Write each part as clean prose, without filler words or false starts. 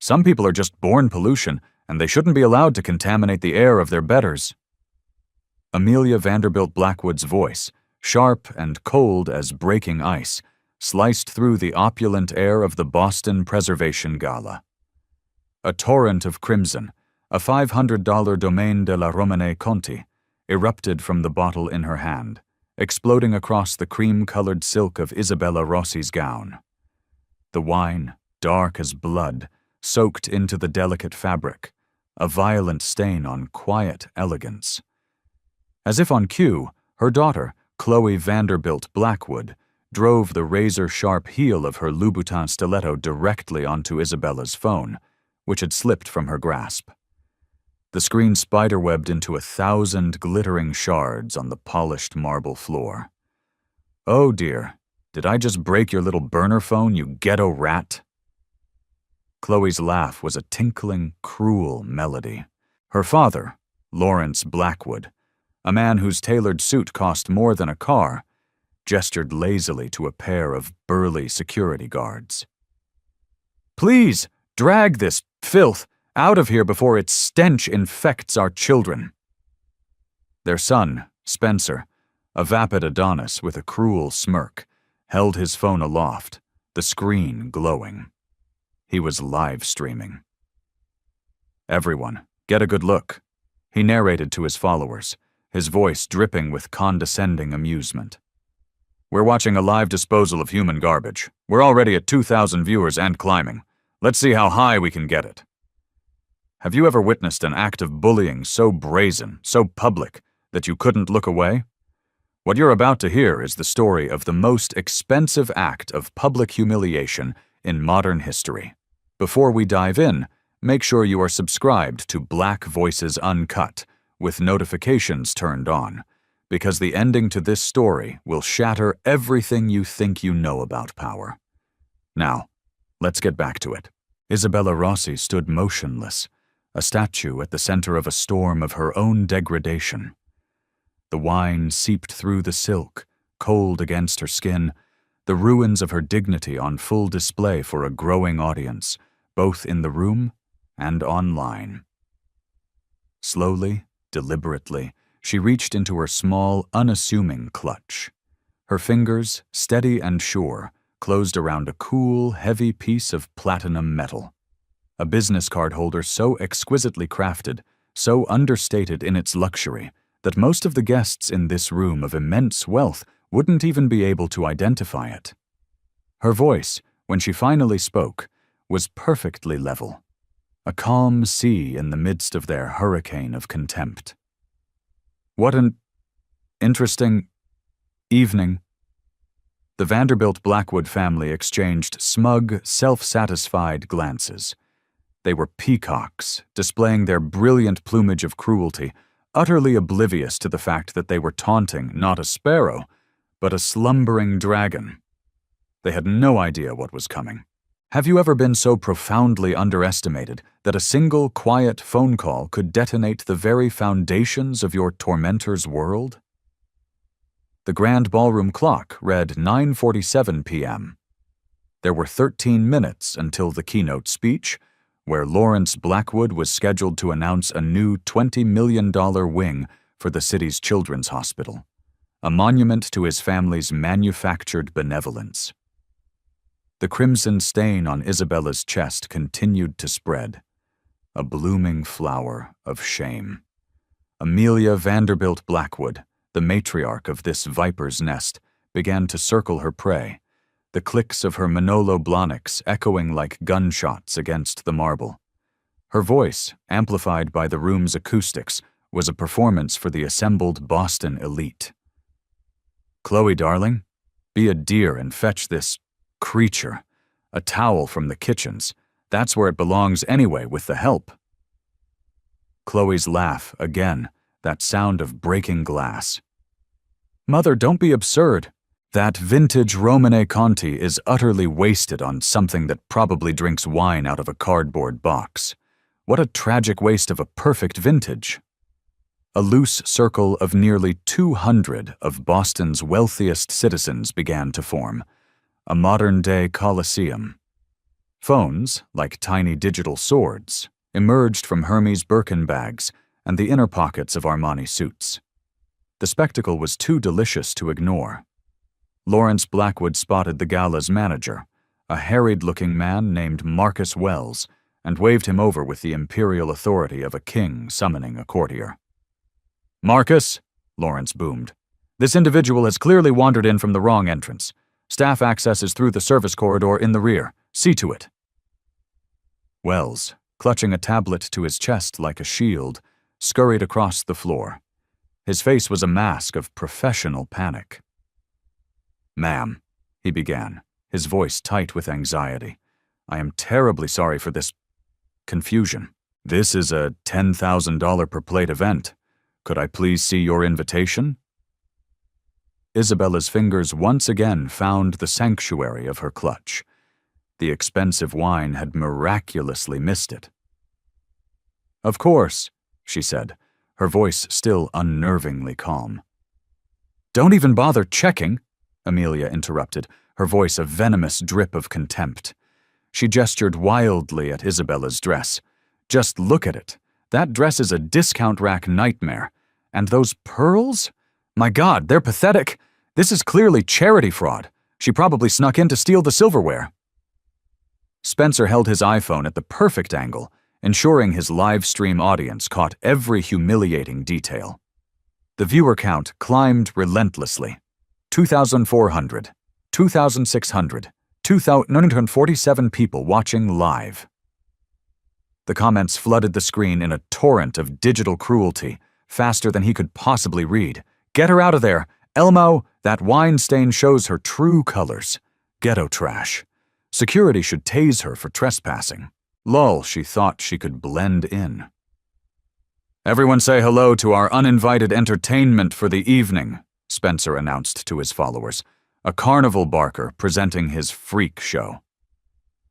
Some people are just born pollution, and they shouldn't be allowed to contaminate the air of their betters. Amelia Vanderbilt Blackwood's voice, sharp and cold as breaking ice, sliced through the opulent air of the Boston Preservation Gala. A torrent of crimson, a $500 Domaine de la Romane Conti, erupted from the bottle in her hand, exploding across the cream-colored silk of Isabella Rossi's gown. The wine, dark as blood, soaked into the delicate fabric, a violent stain on quiet elegance. As if on cue, her daughter, Chloe Vanderbilt Blackwood, drove the razor-sharp heel of her Louboutin stiletto directly onto Isabella's phone, which had slipped from her grasp. The screen spiderwebbed into 1,000 glittering shards on the polished marble floor. "Oh dear, did I just break your little burner phone, you ghetto rat?" Chloe's laugh was a tinkling, cruel melody. Her father, Lawrence Blackwood, a man whose tailored suit cost more than a car, gestured lazily to a pair of burly security guards. "Please, drag this filth out of here before its stench infects our children." Their son, Spencer, a vapid Adonis with a cruel smirk, held his phone aloft, the screen glowing. He was live streaming. "Everyone, get a good look," he narrated to his followers, his voice dripping with condescending amusement. "We're watching a live disposal of human garbage. We're already at 2,000 viewers and climbing. Let's see how high we can get it." Have you ever witnessed an act of bullying so brazen, so public, that you couldn't look away? What you're about to hear is the story of the most expensive act of public humiliation in modern history. Before we dive in, make sure you are subscribed to Black Voices Uncut, with notifications turned on, because the ending to this story will shatter everything you think you know about power. Now, let's get back to it. Isabella Rossi stood motionless, a statue at the center of a storm of her own degradation. The wine seeped through the silk, cold against her skin, the ruins of her dignity on full display for a growing audience, both in the room and online. Slowly, deliberately, she reached into her small, unassuming clutch. Her fingers, steady and sure, closed around a cool, heavy piece of platinum metal. A business card holder so exquisitely crafted, so understated in its luxury, that most of the guests in this room of immense wealth wouldn't even be able to identify it. Her voice, when she finally spoke, was perfectly level, a calm sea in the midst of their hurricane of contempt. "What an interesting evening." The Vanderbilt Blackwood family exchanged smug, self-satisfied glances. They were peacocks, displaying their brilliant plumage of cruelty, utterly oblivious to the fact that they were taunting not a sparrow, but a slumbering dragon. They had no idea what was coming. Have you ever been so profoundly underestimated that a single quiet phone call could detonate the very foundations of your tormentor's world? The grand ballroom clock read 9:47 p.m. There were 13 minutes until the keynote speech, where Lawrence Blackwood was scheduled to announce a new $20 million wing for the city's children's hospital, a monument to his family's manufactured benevolence. The crimson stain on Isabella's chest continued to spread, a blooming flower of shame. Amelia Vanderbilt Blackwood, the matriarch of this viper's nest, began to circle her prey, the clicks of her Manolo Blahniks echoing like gunshots against the marble. Her voice, amplified by the room's acoustics, was a performance for the assembled Boston elite. "Chloe, darling, be a dear and fetch this creature a towel from the kitchens. That's where it belongs anyway, with the help." Chloe's laugh, again, that sound of breaking glass. "Mother, don't be absurd. That vintage Romane Conti is utterly wasted on something that probably drinks wine out of a cardboard box. What a tragic waste of a perfect vintage." A loose circle of nearly 200 of Boston's wealthiest citizens began to form, a modern-day coliseum. Phones, like tiny digital swords, emerged from Hermes Birkin bags and the inner pockets of Armani suits. The spectacle was too delicious to ignore. Lawrence Blackwood spotted the gala's manager, a harried-looking man named Marcus Wells, and waved him over with the imperial authority of a king summoning a courtier. "Marcus," Lawrence boomed, "this individual has clearly wandered in from the wrong entrance. Staff access is through the service corridor in the rear. See to it." Wells, clutching a tablet to his chest like a shield, scurried across the floor. His face was a mask of professional panic. "Ma'am," he began, his voice tight with anxiety, "I am terribly sorry for this confusion. This is a $10,000 per plate event. Could I please see your invitation?" Isabella's fingers once again found the sanctuary of her clutch. The expensive wine had miraculously missed it. "Of course," she said, her voice still unnervingly calm. "Don't even bother checking," Amelia interrupted, her voice a venomous drip of contempt. She gestured wildly at Isabella's dress. "Just look at it. That dress is a discount rack nightmare. And those pearls? My God, they're pathetic. This is clearly charity fraud. She probably snuck in to steal the silverware." Spencer held his iPhone at the perfect angle, ensuring his live stream audience caught every humiliating detail. The viewer count climbed relentlessly. 2,400, 2,600, 2,947 people watching live. The comments flooded the screen in a torrent of digital cruelty, faster than he could possibly read. "Get her out of there! Elmo, that wine stain shows her true colors. Ghetto trash. Security should tase her for trespassing. Lol, she thought she could blend in." "Everyone say hello to our uninvited entertainment for the evening," Spencer announced to his followers, a carnival barker presenting his freak show.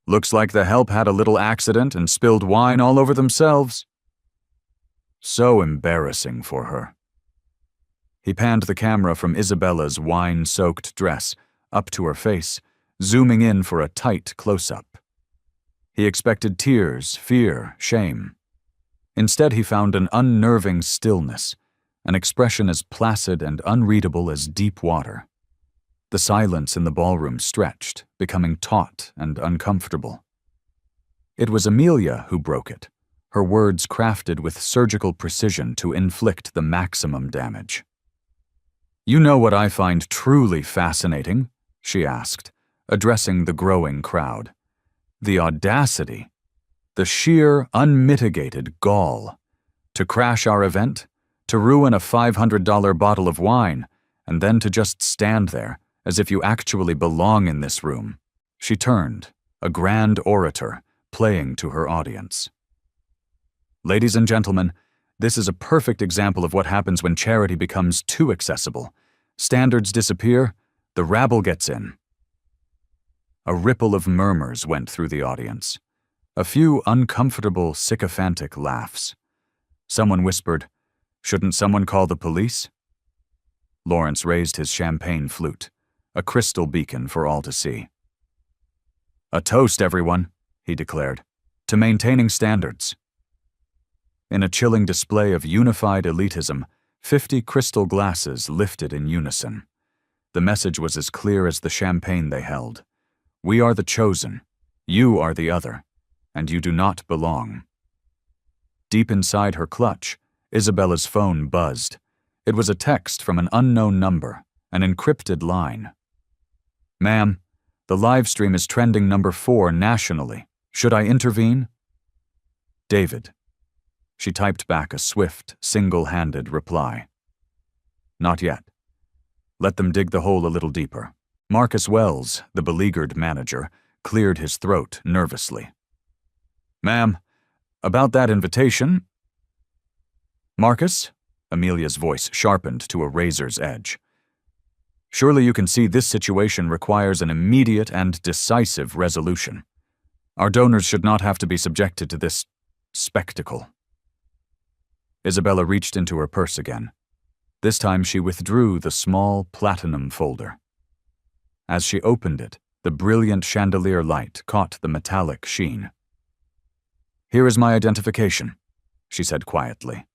"Looks like the help had a little accident and spilled wine all over themselves." So embarrassing for her. He panned the camera from Isabella's wine-soaked dress up to her face, zooming in for a tight close-up. He expected tears, fear, shame. Instead, he found an unnerving stillness, an expression as placid and unreadable as deep water. The silence in the ballroom stretched, becoming taut and uncomfortable. It was Amelia who broke it, her words crafted with surgical precision to inflict the maximum damage. "You know what I find truly fascinating?" she asked, addressing the growing crowd. "The audacity, the sheer, unmitigated gall. To crash our event, to ruin a $500 bottle of wine, and then to just stand there, as if you actually belong in this room." She turned, a grand orator, playing to her audience. "Ladies and gentlemen, this is a perfect example of what happens when charity becomes too accessible. Standards disappear, the rabble gets in." A ripple of murmurs went through the audience. A few uncomfortable, sycophantic laughs. Someone whispered, "Shouldn't someone call the police?" Lawrence raised his champagne flute, a crystal beacon for all to see. "A toast, everyone," he declared, "to maintaining standards." In a chilling display of unified elitism, 50 crystal glasses lifted in unison. The message was as clear as the champagne they held. We are the chosen, you are the other, and you do not belong. Deep inside her clutch, Isabella's phone buzzed. It was a text from an unknown number, an encrypted line. "Ma'am, the live stream is trending number 4 nationally. Should I intervene?" "David." She typed back a swift, single-handed reply. "Not yet. Let them dig the hole a little deeper." Marcus Wells, the beleaguered manager, cleared his throat nervously. "Ma'am, about that invitation—" "Marcus?" Amelia's voice sharpened to a razor's edge. "Surely you can see this situation requires an immediate and decisive resolution. Our donors should not have to be subjected to this spectacle." Isabella reached into her purse again. This time she withdrew the small platinum folder. As she opened it, The brilliant chandelier light caught the metallic sheen. "Here is my identification," she said quietly.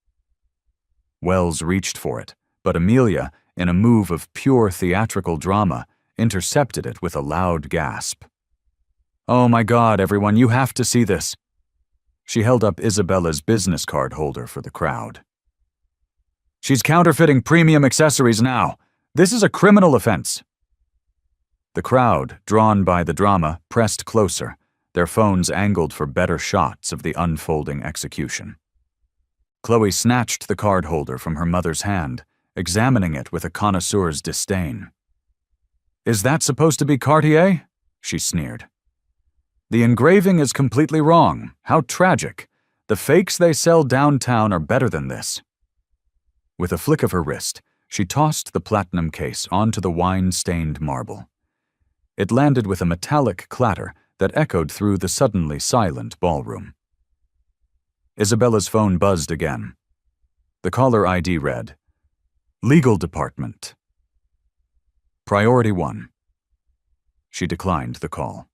Wells reached for it, but Amelia, in a move of pure theatrical drama, intercepted it with a loud gasp. "Oh my God, everyone, you have to see this." She held up Isabella's business card holder for the crowd. "She's counterfeiting premium accessories now. This is a criminal offense." The crowd, drawn by the drama, pressed closer, their phones angled for better shots of the unfolding execution. Chloe snatched the card holder from her mother's hand, examining it with a connoisseur's disdain. "Is that supposed to be Cartier?" she sneered. "The engraving is completely wrong. How tragic. The fakes they sell downtown are better than this." With a flick of her wrist, she tossed the platinum case onto the wine-stained marble. It landed with a metallic clatter that echoed through the suddenly silent ballroom. Isabella's phone buzzed again. The caller ID read, "Legal Department." "Priority 1. She declined the call.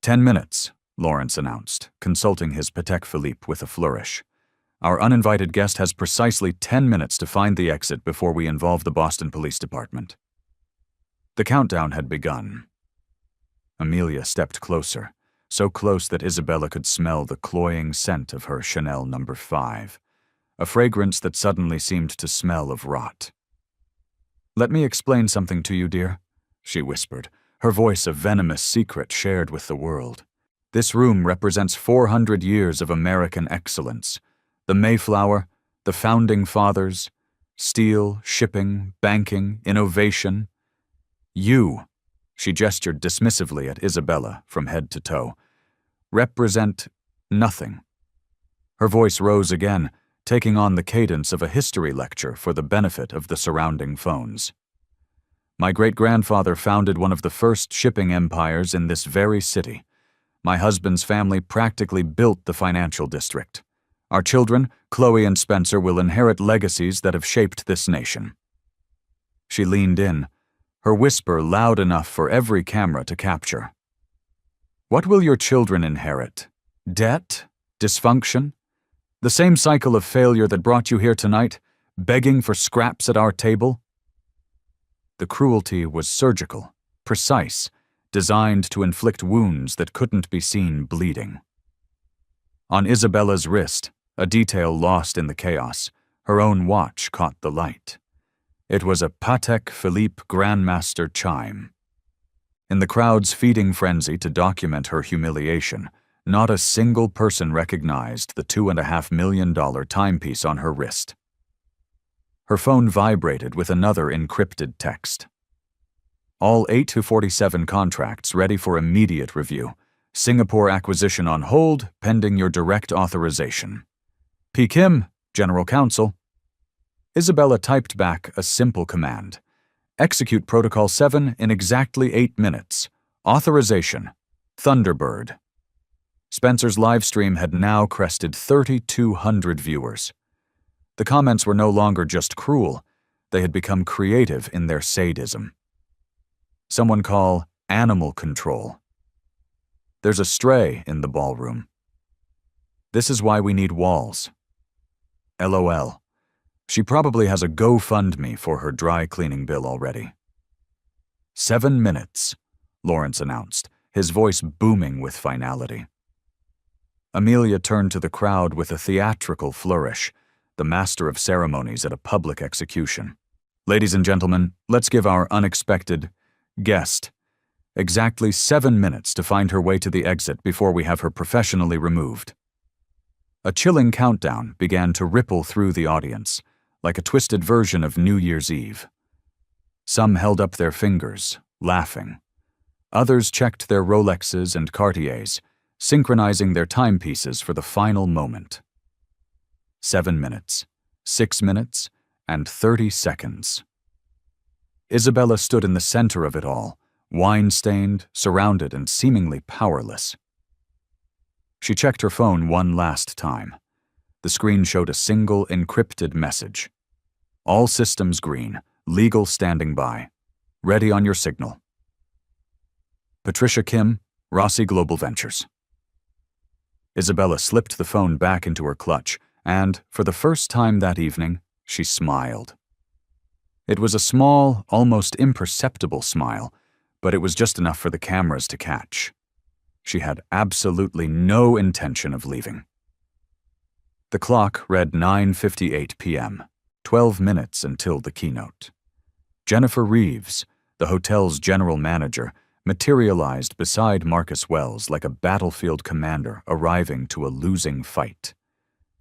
10 minutes, Lawrence announced, consulting his Patek Philippe with a flourish. "Our uninvited guest has precisely 10 minutes to find the exit before we involve the Boston Police Department." The countdown had begun. Amelia stepped closer, so close that Isabella could smell the cloying scent of her Chanel No. 5, a fragrance that suddenly seemed to smell of rot. "Let me explain something to you, dear," she whispered, her voice a venomous secret shared with the world. "This room represents 400 years of American excellence. The Mayflower, the Founding Fathers, steel, shipping, banking, innovation. You," she gestured dismissively at Isabella from head to toe, "represent nothing." Her voice rose again, taking on the cadence of a history lecture for the benefit of the surrounding phones. "My great-grandfather founded one of the first shipping empires in this very city. My husband's family practically built the financial district. Our children, Chloe and Spencer, will inherit legacies that have shaped this nation." She leaned in, her whisper loud enough for every camera to capture. "What will your children inherit? Debt? Dysfunction? The same cycle of failure that brought you here tonight, begging for scraps at our table?" The cruelty was surgical, precise, designed to inflict wounds that couldn't be seen bleeding. On Isabella's wrist, a detail lost in the chaos, her own watch caught the light. It was a Patek Philippe Grandmaster chime. In the crowd's feeding frenzy to document her humiliation, not a single person recognized the $2.5 million timepiece on her wrist. Her phone vibrated with another encrypted text. "All 8-47 contracts ready for immediate review. Singapore acquisition on hold, pending your direct authorization. P. Kim, General Counsel." Isabella typed back a simple command. "Execute Protocol 7 in exactly 8 minutes. Authorization. Thunderbird." Spencer's live stream had now crested 3,200 viewers. The comments were no longer just cruel, they had become creative in their sadism. Someone call animal control. "There's a stray in the ballroom. This is why we need walls. LOL. She probably has a GoFundMe for her dry cleaning bill already." 7 minutes, Lawrence announced, his voice booming with finality. Amelia turned to the crowd with a theatrical flourish, the master of ceremonies at a public execution. "Ladies and gentlemen, let's give our unexpected guest exactly 7 minutes to find her way to the exit before we have her professionally removed." A chilling countdown began to ripple through the audience, like a twisted version of New Year's Eve. Some held up their fingers, laughing. Others checked their Rolexes and Cartiers, synchronizing their timepieces for the final moment. 7 minutes, 6 minutes, and 30 seconds. Isabella stood in the center of it all, wine-stained, surrounded, and seemingly powerless. She checked her phone one last time. The screen showed a single encrypted message. "All systems green, legal standing by. Ready on your signal." Patricia Kim, Rossi Global Ventures. Isabella slipped the phone back into her clutch, and, for the first time that evening, she smiled. It was a small, almost imperceptible smile, but it was just enough for the cameras to catch. She had absolutely no intention of leaving. The clock read 9:58 p.m., 12 minutes until the keynote. Jennifer Reeves, the hotel's general manager, materialized beside Marcus Wells like a battlefield commander arriving to a losing fight.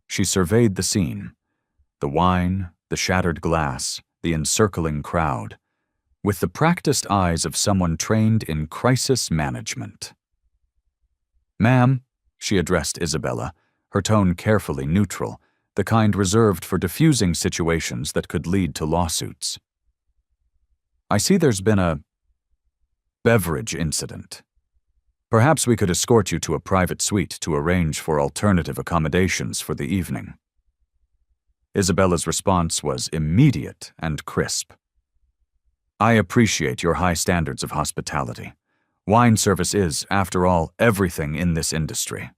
She surveyed the scene, the wine, the shattered glass, the encircling crowd, with the practiced eyes of someone trained in crisis management. "Ma'am," she addressed Isabella, her tone carefully neutral, the kind reserved for diffusing situations that could lead to lawsuits. "I see there's been a beverage incident. Perhaps we could escort you to a private suite to arrange for alternative accommodations for the evening." Isabella's response was immediate and crisp. "I appreciate your high standards of hospitality. Wine service is, after all, everything in this industry."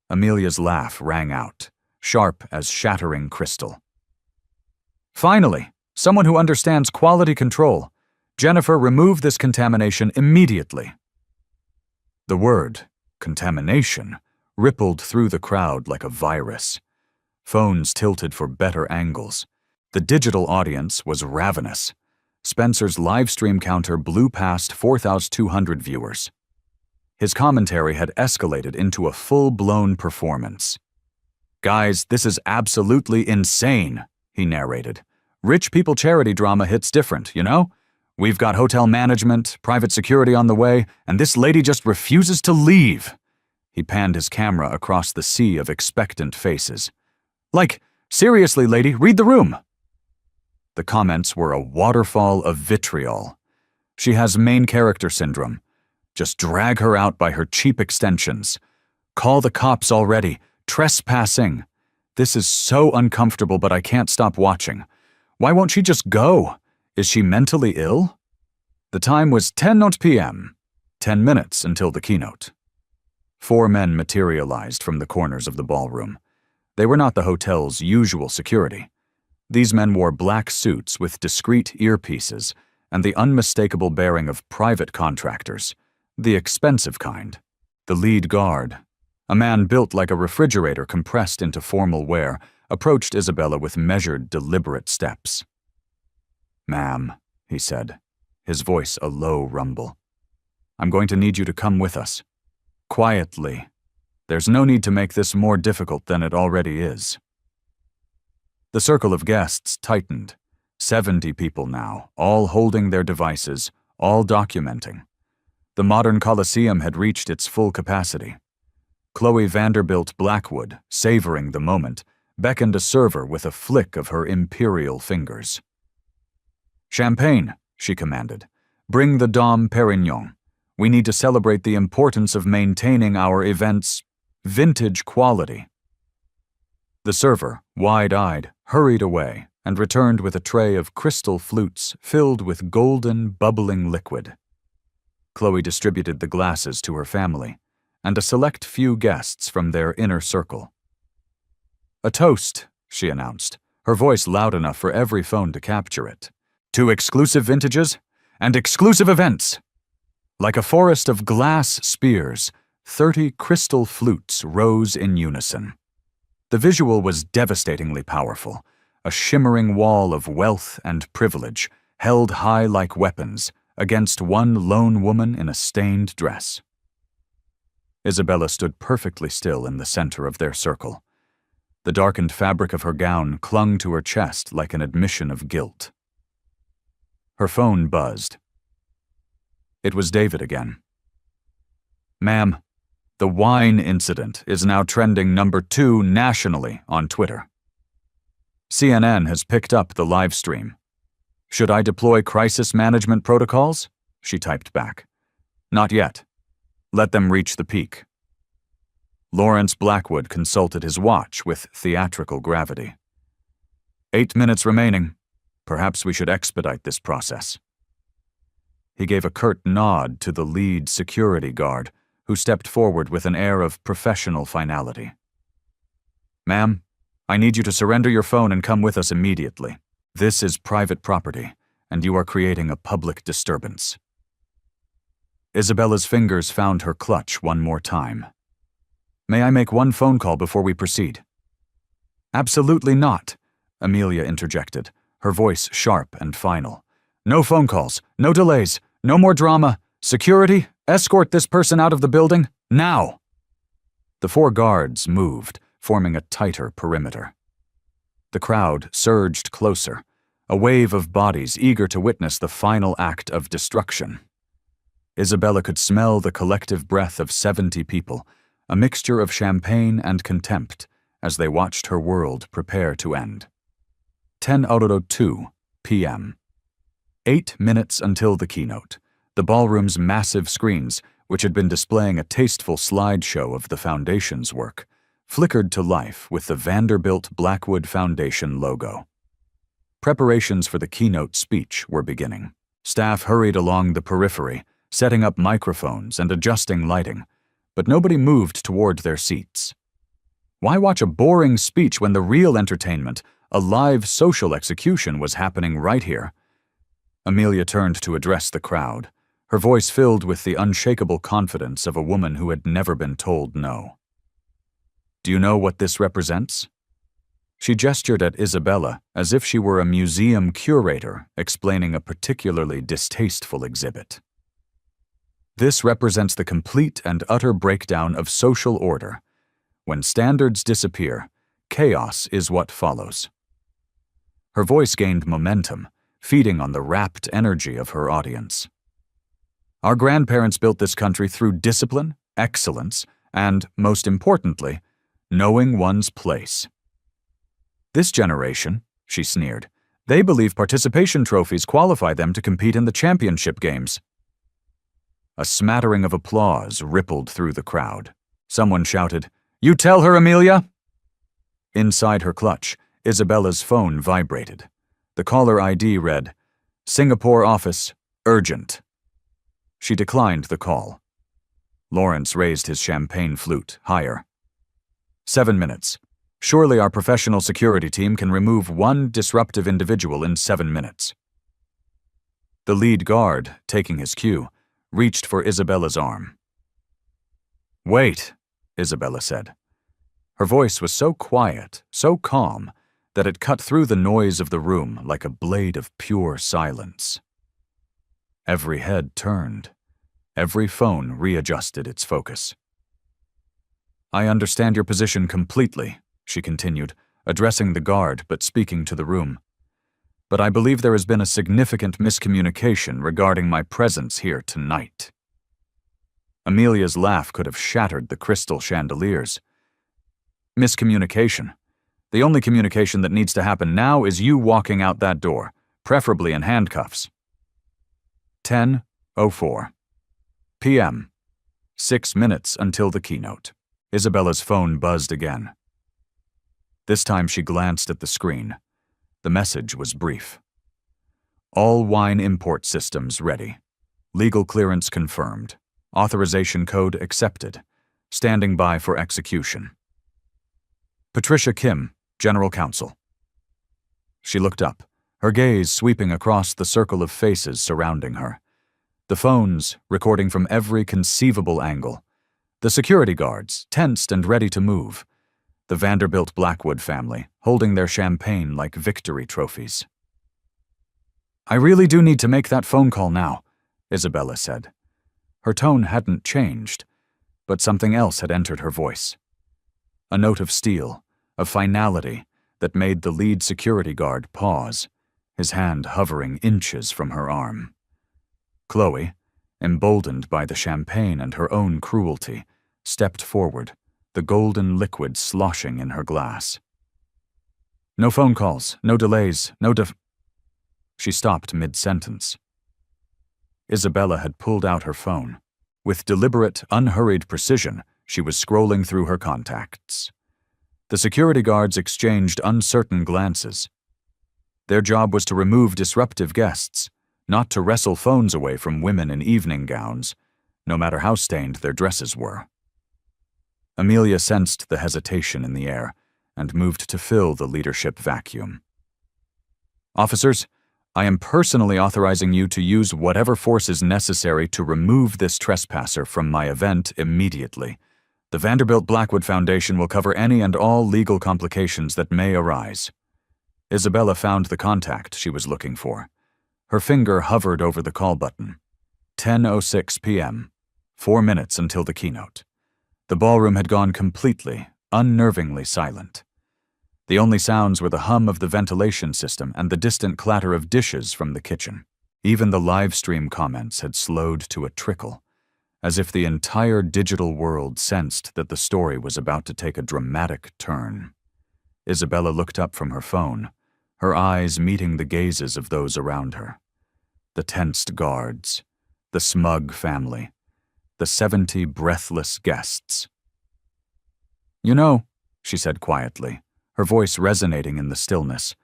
Amelia's laugh rang out, sharp as shattering crystal. "Finally, someone who understands quality control. Jennifer, remove this contamination immediately." The word, contamination, rippled through the crowd like a virus. Phones tilted for better angles. The digital audience was ravenous. Spencer's live stream counter blew past 4,200 viewers. His commentary had escalated into a full-blown performance. "Guys, this is absolutely insane," he narrated. "Rich people charity drama hits different, you know? We've got hotel management, private security on the way, and this lady just refuses to leave." He panned his camera across the sea of expectant faces. "Like, seriously, lady, read the room." The comments were a waterfall of vitriol. "She has main character syndrome. Just drag her out by her cheap extensions. Call the cops already. Trespassing. This is so uncomfortable, but I can't stop watching. Why won't she just go? Is she mentally ill?" The time was 10:00 p.m., 10 minutes until the keynote. 4 men materialized from the corners of the ballroom. They were not the hotel's usual security. These men wore black suits with discreet earpieces and the unmistakable bearing of private contractors, the expensive kind. The lead guard, a man built like a refrigerator compressed into formal wear, approached Isabella with measured, deliberate steps. "Ma'am," he said, his voice a low rumble, "I'm going to need you to come with us. Quietly. There's no need to make this more difficult than it already is." The circle of guests tightened. 70 people now, all holding their devices, all documenting. The modern Colosseum had reached its full capacity. Chloe Vanderbilt Blackwood, savoring the moment, beckoned a server with a flick of her imperial fingers. "Champagne," she commanded. "Bring the Dom Perignon. We need to celebrate the importance of maintaining our event's vintage quality." The server, wide-eyed, hurried away and returned with a tray of crystal flutes filled with golden, bubbling liquid. Chloe distributed the glasses to her family and a select few guests from their inner circle. "A toast," she announced, her voice loud enough for every phone to capture it. "To exclusive vintages and exclusive events." Like a forest of glass spears, 30 crystal flutes rose in unison. The visual was devastatingly powerful, a shimmering wall of wealth and privilege, held high like weapons, against one lone woman in a stained dress. Isabella stood perfectly still in the center of their circle. The darkened fabric of her gown clung to her chest like an admission of guilt. Her phone buzzed. It was David again. "Ma'am, the wine incident is now trending number 2 nationally on Twitter. CNN has picked up the live stream. Should I deploy crisis management protocols?" She typed back. "Not yet. Let them reach the peak." Lawrence Blackwood consulted his watch with theatrical gravity. 8 minutes remaining. Perhaps we should expedite this process." He gave a curt nod to the lead security guard, who stepped forward with an air of professional finality. "Ma'am, I need you to surrender your phone and come with us immediately. This is private property, and you are creating a public disturbance." Isabella's fingers found her clutch one more time. "May I make one phone call before we proceed?" "Absolutely not," Amelia interjected, her voice sharp and final. "No phone calls, no delays, no more drama. Security, escort this person out of the building, now!" The 4 guards moved, forming a tighter perimeter. The crowd surged closer, a wave of bodies eager to witness the final act of destruction. Isabella could smell the collective breath of 70 people, a mixture of champagne and contempt, as they watched her world prepare to end. 10:02 p.m. 8 minutes until the keynote. The ballroom's massive screens, which had been displaying a tasteful slideshow of the foundation's work, flickered to life with the Vanderbilt Blackwood Foundation logo. Preparations for the keynote speech were beginning. Staff hurried along the periphery, setting up microphones and adjusting lighting, but nobody moved toward their seats. Why watch a boring speech when the real entertainment, a live social execution, was happening right here? Amelia turned to address the crowd, her voice filled with the unshakable confidence of a woman who had never been told no. "Do you know what this represents?" She gestured at Isabella as if she were a museum curator explaining a particularly distasteful exhibit. "This represents the complete and utter breakdown of social order. When standards disappear, chaos is what follows." Her voice gained momentum, feeding on the rapt energy of her audience. "Our grandparents built this country through discipline, excellence, and, most importantly, knowing one's place. This generation," she sneered, "they believe participation trophies qualify them to compete in the championship games." A smattering of applause rippled through the crowd. Someone shouted, "You tell her, Amelia!" Inside her clutch, Isabella's phone vibrated. The caller ID read, "Singapore office, urgent." She declined the call. Lawrence raised his champagne flute higher. 7 minutes. Surely our professional security team can remove one disruptive individual in 7 minutes. The lead guard, taking his cue, reached for Isabella's arm. "Wait," Isabella said. Her voice was so quiet, so calm, that it cut through the noise of the room like a blade of pure silence. Every head turned. Every phone readjusted its focus. "I understand your position completely," she continued, addressing the guard but speaking to the room. "But I believe there has been a significant miscommunication regarding my presence here tonight." Amelia's laugh could have shattered the crystal chandeliers. "Miscommunication? The only communication that needs to happen now is you walking out that door, preferably in handcuffs." 10:04 p.m. 6 minutes until the keynote. Isabella's phone buzzed again. This time she glanced at the screen. The message was brief. "All wine import systems ready. Legal clearance confirmed. Authorization code accepted. Standing by for execution. Patricia Kim, General Counsel." She looked up, her gaze sweeping across the circle of faces surrounding her. The phones recording from every conceivable angle. The security guards, tensed and ready to move. The Vanderbilt Blackwood family, holding their champagne like victory trophies. "I really do need to make that phone call now," Isabella said. Her tone hadn't changed, but something else had entered her voice. A note of steel, of finality, that made the lead security guard pause, his hand hovering inches from her arm. Chloe, emboldened by the champagne and her own cruelty, stepped forward, the golden liquid sloshing in her glass. "No phone calls, no delays, She stopped mid-sentence. Isabella had pulled out her phone. With deliberate, unhurried precision, she was scrolling through her contacts. The security guards exchanged uncertain glances. Their job was to remove disruptive guests, not to wrestle phones away from women in evening gowns, no matter how stained their dresses were. Amelia sensed the hesitation in the air and moved to fill the leadership vacuum. Officers, I am personally authorizing you to use whatever force is necessary to remove this trespasser from my event immediately. The Vanderbilt Blackwood Foundation will cover any and all legal complications that may arise. Isabella found the contact she was looking for. Her finger hovered over the call button. 10:06 p.m. 4 minutes until the keynote. The ballroom had gone completely, unnervingly silent. The only sounds were the hum of the ventilation system and the distant clatter of dishes from the kitchen. Even the live stream comments had slowed to a trickle, as if the entire digital world sensed that the story was about to take a dramatic turn. Isabella looked up from her phone, her eyes meeting the gazes of those around her. The tensed guards, the smug family, the 70 breathless guests. "You know," she said quietly, her voice resonating in the stillness,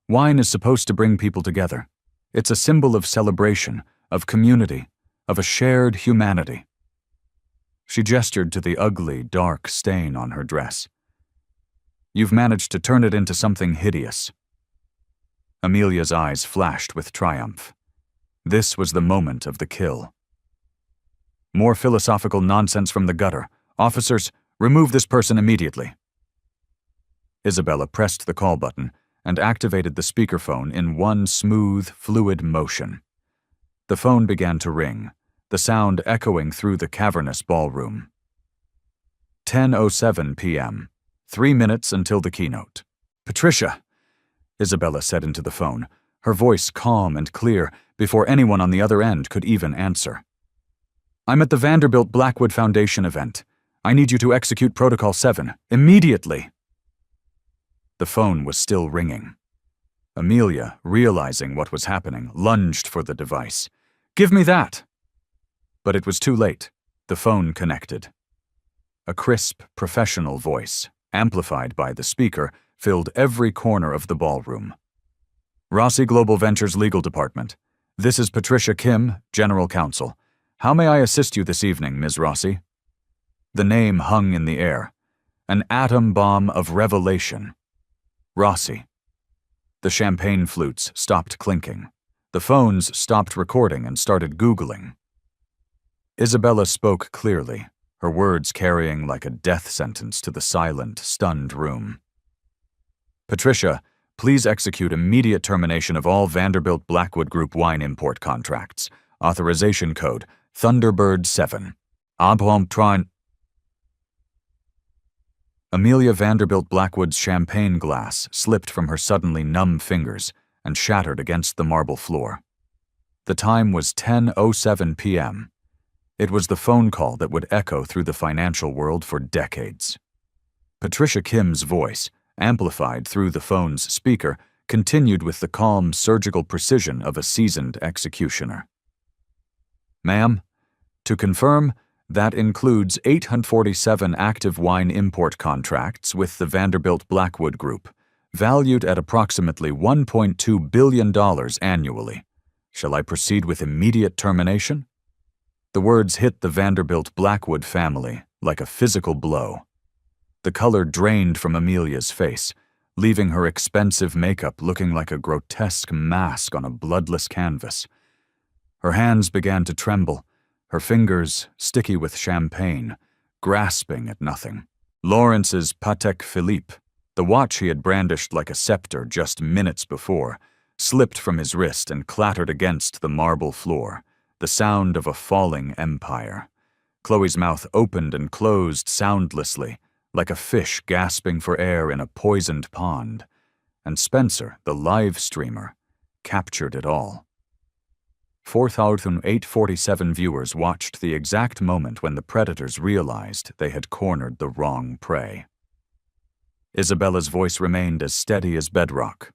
"wine is supposed to bring people together. It's a symbol of celebration, of community, of a shared humanity." She gestured to the ugly, dark stain on her dress. "You've managed to turn it into something hideous." Amelia's eyes flashed with triumph. This was the moment of the kill. "More philosophical nonsense from the gutter. Officers, remove this person immediately." Isabella pressed the call button and activated the speakerphone in one smooth, fluid motion. The phone began to ring, the sound echoing through the cavernous ballroom. 10:07 p.m., 3 minutes until the keynote. "Patricia," Isabella said into the phone, her voice calm and clear before anyone on the other end could even answer. "I'm at the Vanderbilt Blackwood Foundation event. I need you to execute Protocol 7, immediately." The phone was still ringing. Amelia, realizing what was happening, lunged for the device. "Give me that!" But it was too late. The phone connected. A crisp, professional voice, amplified by the speaker, filled every corner of the ballroom. "Rossi Global Ventures Legal Department. This is Patricia Kim, General Counsel. How may I assist you this evening, Ms. Rossi?" The name hung in the air. An atom bomb of revelation. Rossi. The champagne flutes stopped clinking. The phones stopped recording and started Googling. Isabella spoke clearly, her words carrying like a death sentence to the silent, stunned room. "Patricia, please execute immediate termination of all Vanderbilt Blackwood Group wine import contracts. Authorization code Thunderbird 7. Abhomptron." Amelia Vanderbilt Blackwood's champagne glass slipped from her suddenly numb fingers and shattered against the marble floor. The time was 10:07 p.m. It was the phone call that would echo through the financial world for decades. Patricia Kim's voice, amplified through the phone's speaker, continued with the calm, surgical precision of a seasoned executioner. "Ma'am, to confirm, that includes 847 active wine import contracts with the Vanderbilt Blackwood Group, valued at approximately $1.2 billion annually. Shall I proceed with immediate termination?" The words hit the Vanderbilt Blackwood family like a physical blow. The color drained from Amelia's face, leaving her expensive makeup looking like a grotesque mask on a bloodless canvas. Her hands began to tremble, her fingers sticky with champagne, grasping at nothing. Lawrence's Patek Philippe, the watch he had brandished like a scepter just minutes before, slipped from his wrist and clattered against the marble floor, the sound of a falling empire. Chloe's mouth opened and closed soundlessly, like a fish gasping for air in a poisoned pond, and Spencer, the live streamer, captured it all. 4,847 viewers watched the exact moment when the predators realized they had cornered the wrong prey. Isabella's voice remained as steady as bedrock.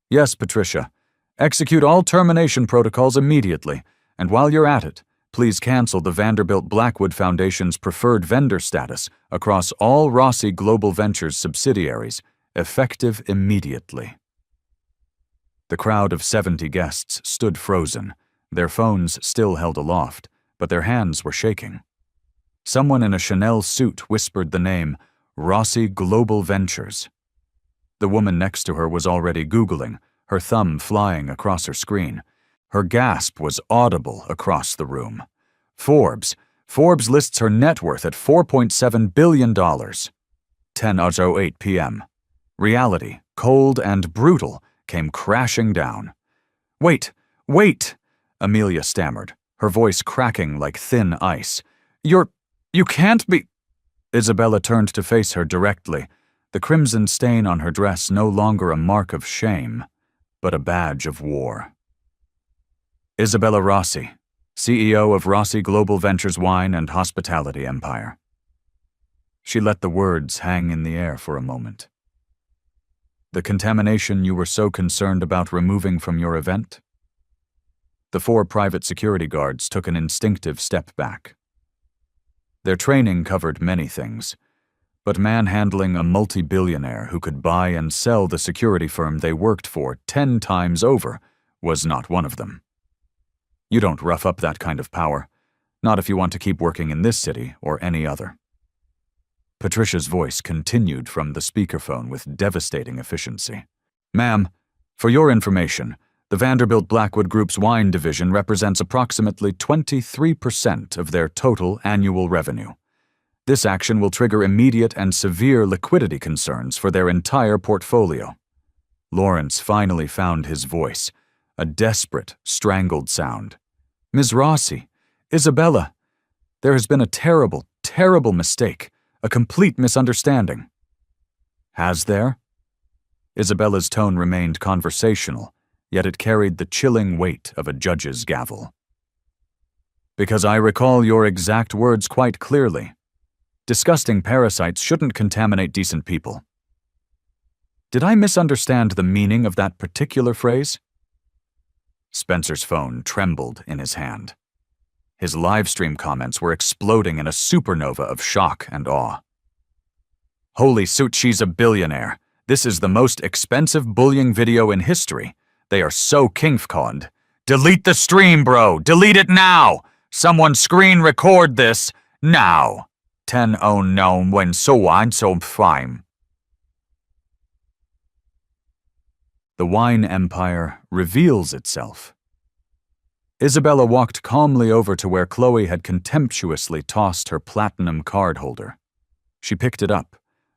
"Yes, Patricia. Execute all termination protocols immediately, and while you're at it, please cancel the Vanderbilt Blackwood Foundation's preferred vendor status across all Rossi Global Ventures subsidiaries, effective immediately." The crowd of 70 guests stood frozen, their phones still held aloft, but their hands were shaking. Someone in a Chanel suit whispered the name, Rossi Global Ventures. The woman next to her was already Googling, her thumb flying across her screen. Her gasp was audible across the room. Forbes lists her net worth at $4.7 billion. 10:08 p.m. Reality, cold and brutal, came crashing down. Wait! Amelia stammered, her voice cracking like thin ice. You can't be— Isabella turned to face her directly, the crimson stain on her dress no longer a mark of shame, but a badge of war. Isabella Rossi, CEO of Rossi Global Ventures Wine and Hospitality Empire. She let the words hang in the air for a moment. The contamination you were so concerned about removing from your event? The 4 private security guards took an instinctive step back. Their training covered many things, but manhandling a multi-billionaire who could buy and sell the security firm they worked for 10 times over was not one of them. You don't rough up that kind of power, not if you want to keep working in this city or any other. Patricia's voice continued from the speakerphone with devastating efficiency. Ma'am, for your information, the Vanderbilt Blackwood Group's wine division represents approximately 23% of their total annual revenue. This action will trigger immediate and severe liquidity concerns for their entire portfolio. Lawrence finally found his voice, a desperate, strangled sound. Ms. Rossi, Isabella, there has been a terrible, terrible mistake, a complete misunderstanding. Has there? Isabella's tone remained conversational, yet it carried the chilling weight of a judge's gavel. Because I recall your exact words quite clearly. Disgusting parasites shouldn't contaminate decent people. Did I misunderstand the meaning of that particular phrase? Spencer's phone trembled in his hand. His livestream comments were exploding in a supernova of shock and awe. Holy suit, she's a billionaire. This is the most expensive bullying video in history. They are so kinkconned. Delete the stream, bro! Delete it now! Someone screen record this now! 10:09 when so on so fine. The wine empire reveals itself. Isabella walked calmly over to where Chloe had contemptuously tossed her platinum card holder. She picked it up,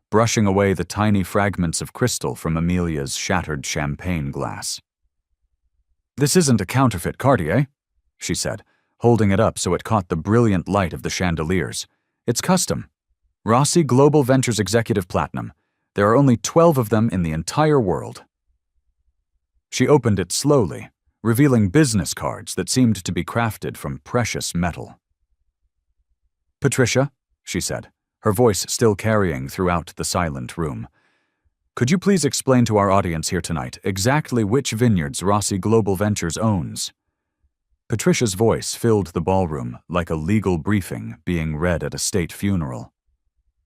brushing away the tiny fragments of crystal from Amelia's shattered champagne glass. This isn't a counterfeit Cartier, she said, holding it up so it caught the brilliant light of the chandeliers. It's custom. Rossi Global Ventures Executive Platinum. There are only 12 of them in the entire world. She opened it slowly, revealing business cards that seemed to be crafted from precious metal. Patricia, she said, her voice still carrying throughout the silent room, could you please explain to our audience here tonight exactly which vineyards Rossi Global Ventures owns? Patricia's voice filled the ballroom like a legal briefing being read at a state funeral.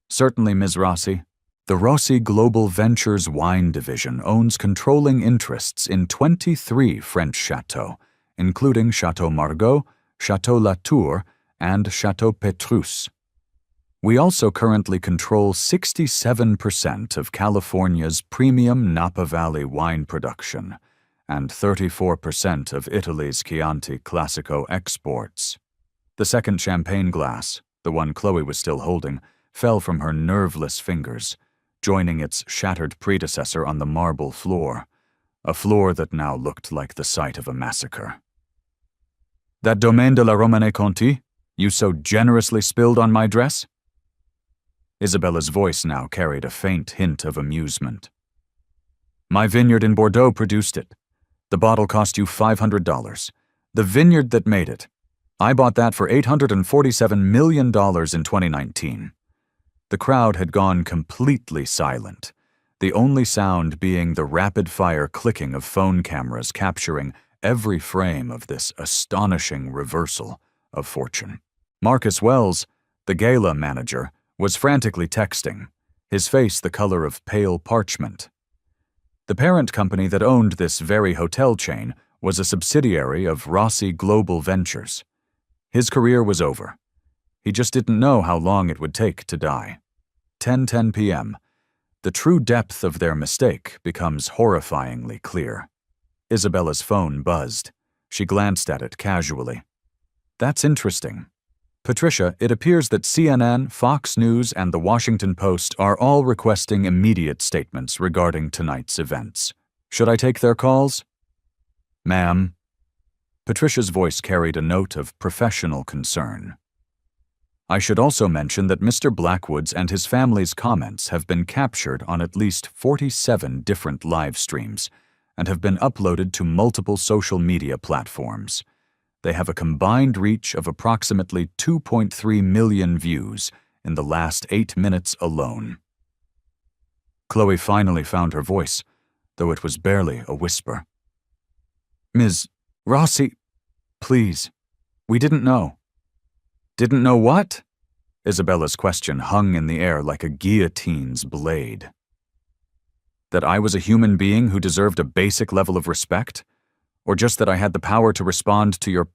Certainly, Ms. Rossi. The Rossi Global Ventures Wine Division owns controlling interests in 23 French chateaux, including Chateau Margaux, Chateau Latour, and Chateau Petrus. We also currently control 67% of California's premium Napa Valley wine production and 34% of Italy's Chianti Classico exports. The second champagne glass, the one Chloe was still holding, fell from her nerveless fingers, joining its shattered predecessor on the marble floor, a floor that now looked like the site of a massacre. That Domaine de la Romanée-Conti you so generously spilled on my dress? Isabella's voice now carried a faint hint of amusement. My vineyard in Bordeaux produced it. The bottle cost you $500. The vineyard that made it. I bought that for $847 million in 2019. The crowd had gone completely silent, the only sound being the rapid-fire clicking of phone cameras capturing every frame of this astonishing reversal of fortune. Marcus Wells, the gala manager, was frantically texting, his face the color of pale parchment. The parent company that owned this very hotel chain was a subsidiary of Rossi Global Ventures. His career was over. He just didn't know how long it would take to die. 10:10 p.m. The true depth of their mistake becomes horrifyingly clear. Isabella's phone buzzed. She glanced at it casually. That's interesting. Patricia, it appears that CNN, Fox News, and The Washington Post are all requesting immediate statements regarding tonight's events. Should I take their calls? Ma'am. Patricia's voice carried a note of professional concern. I should also mention that Mr. Blackwood's and his family's comments have been captured on at least 47 different live streams and have been uploaded to multiple social media platforms. They have a combined reach of approximately 2.3 million views in the last 8 minutes alone. Chloe finally found her voice, though it was barely a whisper. Ms. Rossi, please, we didn't know. Didn't know what? Isabella's question hung in the air like a guillotine's blade. That I was a human being who deserved a basic level of respect? Or just that I had the power to respond to your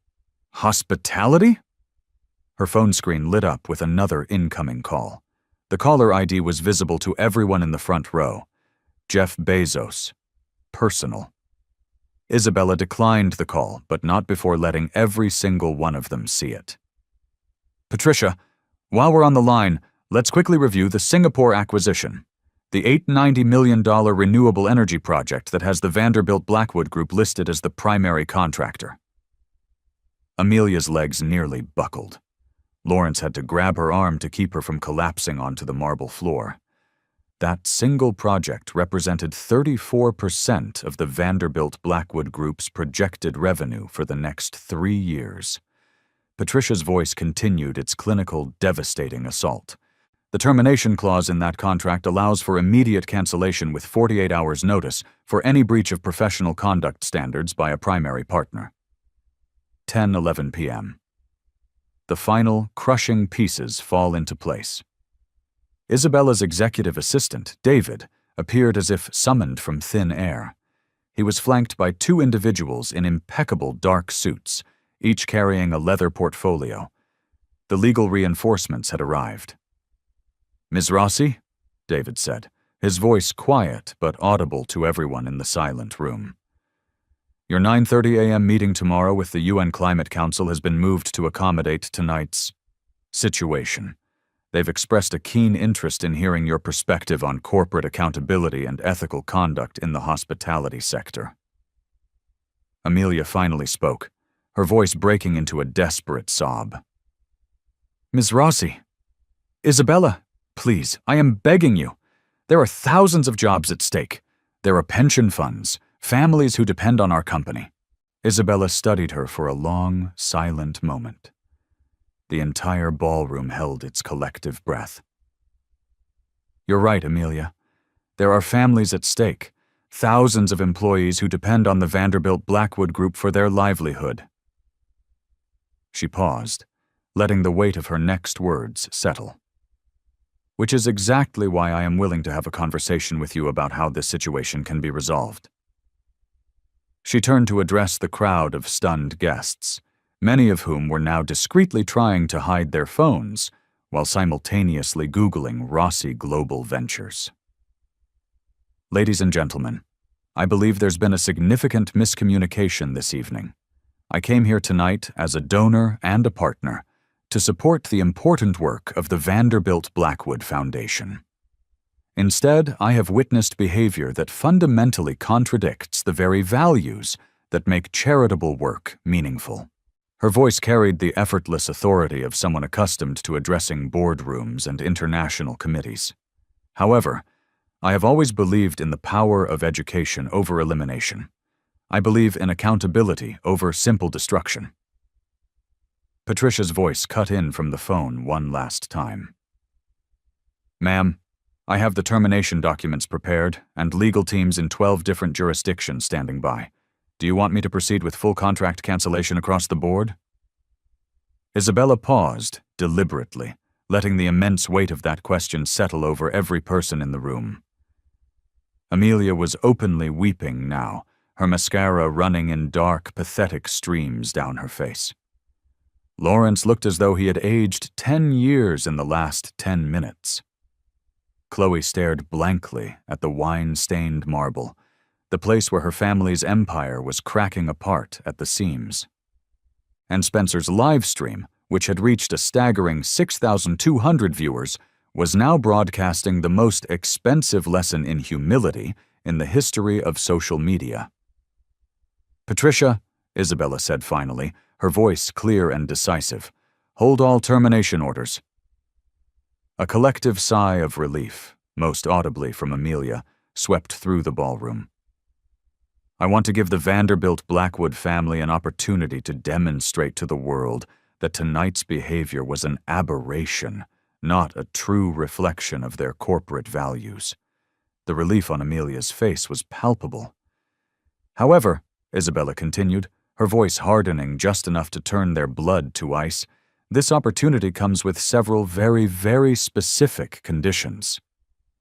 hospitality? Her phone screen lit up with another incoming call. The caller ID was visible to everyone in the front row. Jeff Bezos. Personal. Isabella declined the call, but not before letting every single one of them see it. Patricia, while we're on the line, let's quickly review the Singapore acquisition. The $890 million renewable energy project that has the Vanderbilt Blackwood Group listed as the primary contractor. Amelia's legs nearly buckled. Lawrence had to grab her arm to keep her from collapsing onto the marble floor. That single project represented 34% of the Vanderbilt Blackwood Group's projected revenue for the next 3 years. Patricia's voice continued its clinical, devastating assault. The termination clause in that contract allows for immediate cancellation with 48 hours' notice for any breach of professional conduct standards by a primary partner. 10:11 p.m. The final, crushing pieces fall into place. Isabella's executive assistant, David, appeared as if summoned from thin air. He was flanked by 2 individuals in impeccable dark suits, each carrying a leather portfolio. The legal reinforcements had arrived. Ms. Rossi, David said, his voice quiet but audible to everyone in the silent room. Your 9:30 a.m. meeting tomorrow with the UN Climate Council has been moved to accommodate tonight's situation. They've expressed a keen interest in hearing your perspective on corporate accountability and ethical conduct in the hospitality sector. Amelia finally spoke, her voice breaking into a desperate sob. Ms. Rossi, Isabella, please, I am begging you. There are thousands of jobs at stake. There are pension funds, families who depend on our company. Isabella studied her for a long, silent moment. The entire ballroom held its collective breath. You're right, Amelia. There are families at stake, thousands of employees who depend on the Vanderbilt Blackwood Group for their livelihood. She paused, letting the weight of her next words settle. Which is exactly why I am willing to have a conversation with you about how this situation can be resolved. She turned to address the crowd of stunned guests, many of whom were now discreetly trying to hide their phones while simultaneously Googling Rossi Global Ventures. Ladies and gentlemen, I believe there's been a significant miscommunication this evening. I came here tonight as a donor and a partner to support the important work of the Vanderbilt Blackwood Foundation. Instead, I have witnessed behavior that fundamentally contradicts the very values that make charitable work meaningful. Her voice carried the effortless authority of someone accustomed to addressing boardrooms and international committees. However, I have always believed in the power of education over elimination. I believe in accountability over simple destruction. Patricia's voice cut in from the phone one last time. Ma'am, I have the termination documents prepared and legal teams in 12 different jurisdictions standing by. Do you want me to proceed with full contract cancellation across the board? Isabella paused, deliberately, letting the immense weight of that question settle over every person in the room. Amelia was openly weeping now, her mascara running in dark, pathetic streams down her face. Lawrence looked as though he had aged 10 years in the last 10 minutes. Chloe stared blankly at the wine-stained marble, the place where her family's empire was cracking apart at the seams. And Spencer's live stream, which had reached a staggering 6,200 viewers, was now broadcasting the most expensive lesson in humility in the history of social media. "Patricia," Isabella said finally, her voice clear and decisive, "hold all termination orders." A collective sigh of relief, most audibly from Amelia, swept through the ballroom. "I want to give the Vanderbilt Blackwood family an opportunity to demonstrate to the world that tonight's behavior was an aberration, not a true reflection of their corporate values." The relief on Amelia's face was palpable. "However," Isabella continued, her voice hardening just enough to turn their blood to ice, "this opportunity comes with several very, very specific conditions."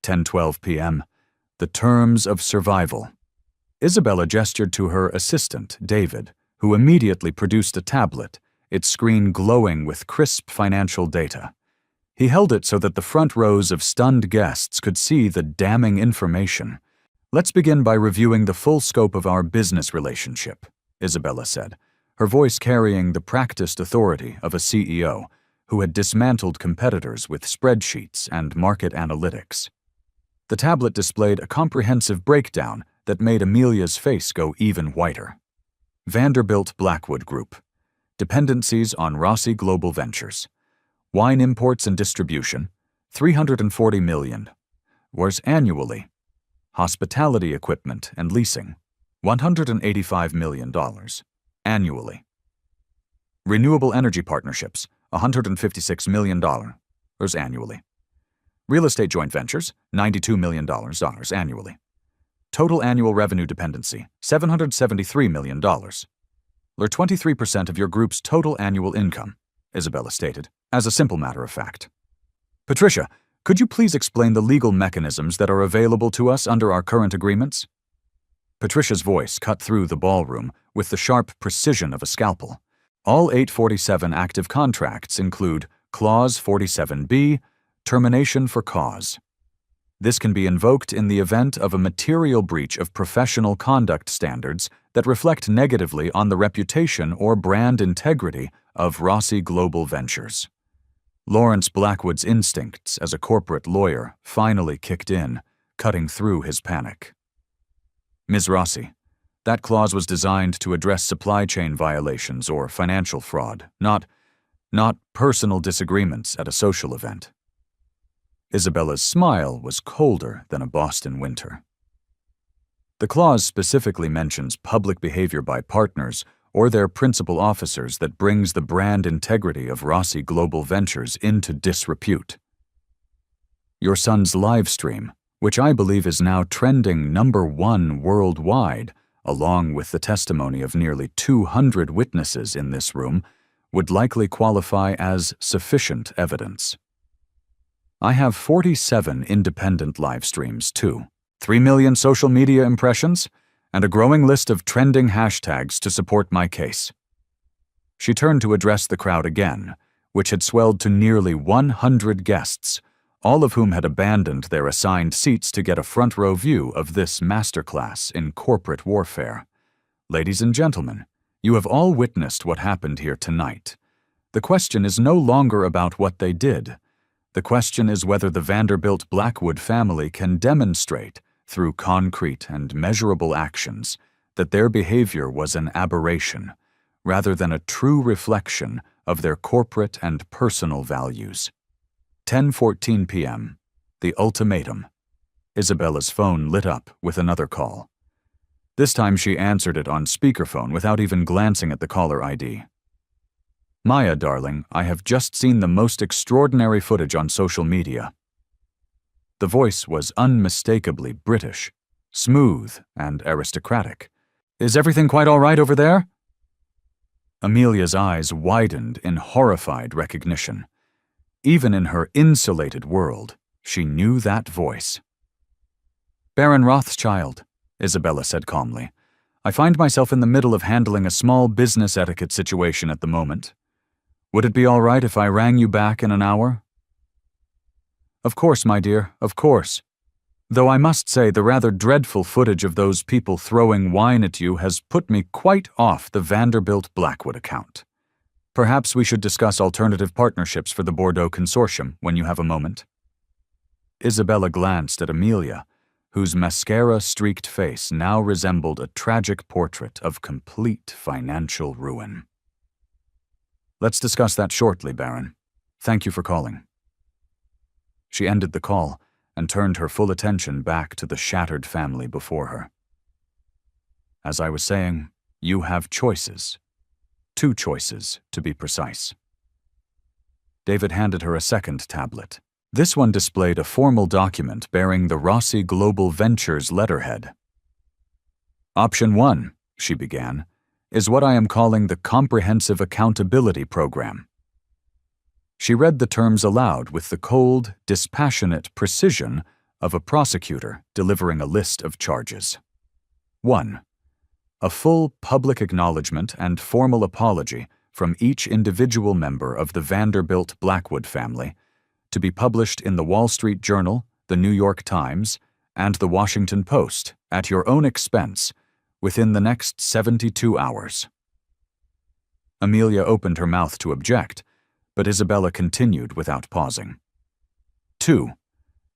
10:12 p.m. The terms of survival. Isabella gestured to her assistant, David, who immediately produced a tablet, its screen glowing with crisp financial data. He held it so that the front rows of stunned guests could see the damning information. "Let's begin by reviewing the full scope of our business relationship," Isabella said, her voice carrying the practiced authority of a CEO who had dismantled competitors with spreadsheets and market analytics. The tablet displayed a comprehensive breakdown that made Amelia's face go even whiter. Vanderbilt Blackwood Group. Dependencies on Rossi Global Ventures. Wine imports and distribution, $340 million. Whereas annually. Hospitality equipment and leasing, $185 million. Annually. Renewable energy partnerships, $156 million. Annually. Real estate joint ventures, $92 million annually. Total annual revenue dependency, $773 million. 23% of your group's total annual income, Isabella stated, as a simple matter of fact. "Patricia, could you please explain the legal mechanisms that are available to us under our current agreements?" Patricia's voice cut through the ballroom with the sharp precision of a scalpel. All 847 active contracts include Clause 47B, termination for cause. This can be invoked in the event of a material breach of professional conduct standards that reflect negatively on the reputation or brand integrity of Rossi Global Ventures. Lawrence Blackwood's instincts as a corporate lawyer finally kicked in, cutting through his panic. "Ms. Rossi, that clause was designed to address supply chain violations or financial fraud, not personal disagreements at a social event." Isabella's smile was colder than a Boston winter. The clause specifically mentions public behavior by partners or their principal officers that brings the brand integrity of Rossi Global Ventures into disrepute. Your son's live stream, which I believe is now trending #1 worldwide, along with the testimony of nearly 200 witnesses in this room, would likely qualify as sufficient evidence. I have 47 independent live streams, too, 3 million social media impressions, and a growing list of trending hashtags to support my case. She turned to address the crowd again, which had swelled to nearly 100 guests, all of whom had abandoned their assigned seats to get a front-row view of this masterclass in corporate warfare. "Ladies and gentlemen, you have all witnessed what happened here tonight. The question is no longer about what they did. The question is whether the Vanderbilt Blackwood family can demonstrate, through concrete and measurable actions, that their behavior was an aberration, rather than a true reflection of their corporate and personal values." 10:14 p.m. The ultimatum. Isabella's phone lit up with another call. This time she answered it on speakerphone without even glancing at the caller ID. "Maya, darling, I have just seen the most extraordinary footage on social media." The voice was unmistakably British, smooth and aristocratic. "Is everything quite all right over there?" Amelia's eyes widened in horrified recognition. Even in her insulated world, she knew that voice. Baron Rothschild, Isabella said calmly. I find myself in the middle of handling a small business etiquette situation at the moment. Would it be all right if I rang you back in an hour? Of course, my dear, of course. Though I must say the rather dreadful footage of those people throwing wine at you has put me quite off the Vanderbilt Blackwood account. Perhaps we should discuss alternative partnerships for the Bordeaux Consortium when you have a moment. Isabella glanced at Amelia, whose mascara-streaked face now resembled a tragic portrait of complete financial ruin. Let's discuss that shortly, Baron. Thank you for calling. She ended the call and turned her full attention back to the shattered family before her. As I was saying, you have choices. 2 choices, to be precise. David handed her a second tablet. This one displayed a formal document bearing the Rossi Global Ventures letterhead. Option 1, she began, is what I am calling the Comprehensive Accountability Program. She read the terms aloud with the cold, dispassionate precision of a prosecutor delivering a list of charges. 1. A full public acknowledgement and formal apology from each individual member of the Vanderbilt Blackwood family to be published in the Wall Street Journal, the New York Times, and the Washington Post at your own expense within the next 72 hours. Amelia opened her mouth to object, but Isabella continued without pausing. 2.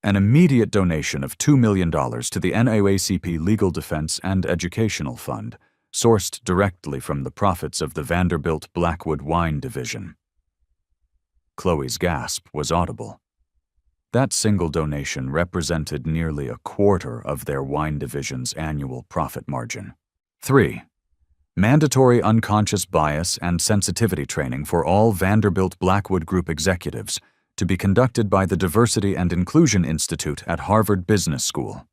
An immediate donation of $2 million to the NAACP Legal Defense and Educational Fund, sourced directly from the profits of the Vanderbilt Blackwood Wine Division. Chloe's gasp was audible. That single donation represented nearly a quarter of their wine division's annual profit margin. 3. Mandatory unconscious bias and sensitivity training for all Vanderbilt Blackwood Group executives to be conducted by the Diversity and Inclusion Institute at Harvard Business School.